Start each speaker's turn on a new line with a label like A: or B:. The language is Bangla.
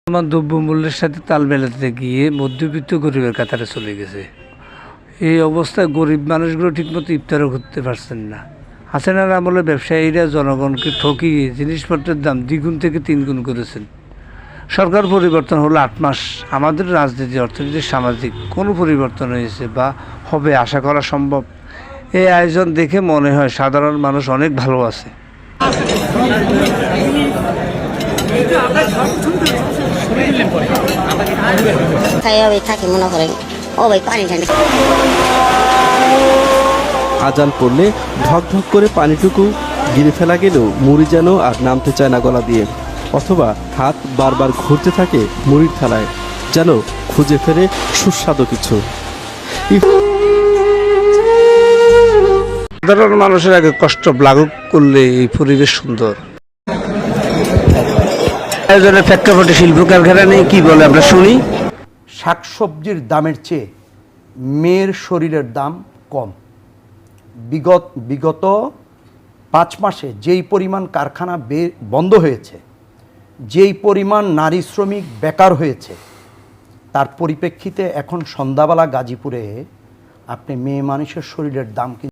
A: আমার দ্রব্যমূল্যের সাথে তাল মেলাতে গিয়ে মধ্যবিত্ত গরিবের কাতারে চলে গেছে। এই অবস্থায় গরিব মানুষগুলো ঠিকমতো ইফতারও করতে পারছেন না। হাসিনার আমলে ব্যবসায়ীরা জনগণকে ঠকিয়ে জিনিসপত্রের দাম দ্বিগুণ থেকে 3 গুণ করেছেন। সরকার পরিবর্তন হলো 8 মাস, আমাদের রাজনীতি, অর্থনীতি, সামাজিক কোনো পরিবর্তন হয়েছে বা হবে আশা করা সম্ভব? এই আয়োজন দেখে মনে হয় সাধারণ মানুষ অনেক ভালো আছে।
B: আজান পড়লে ঢক ঢক করে পানিটুকু গিরে ফেলা গেলেও মুড়ি যেন আর নামতে চায় না গলা দিয়ে, অথবা হাত বারবার ঘুরতে থাকে মুড়ির থালায়, যেন খুঁজে ফেরে সুস্বাদু কিছু।
A: সাধারণ মানুষের আগে কষ্ট লাঘব করলে এই পরিবেশ সুন্দর। আয়োজনের প্রেক্ষাপটে শিল্প কারখানা নিয়ে কি বলে আমরা শুনি।
C: শাকসবজির দামের চেয়ে মেয়ের শরীরের দাম কম। বিগত 5 মাসে যেই পরিমাণ কারখানা বন্ধ হয়েছে, যেই পরিমাণ নারী শ্রমিক বেকার হয়েছে, তার পরিপ্রেক্ষিতে এখন সন্ধ্যাবেলা গাজীপুরে আপনি মেয়ে মানুষের শরীরের দাম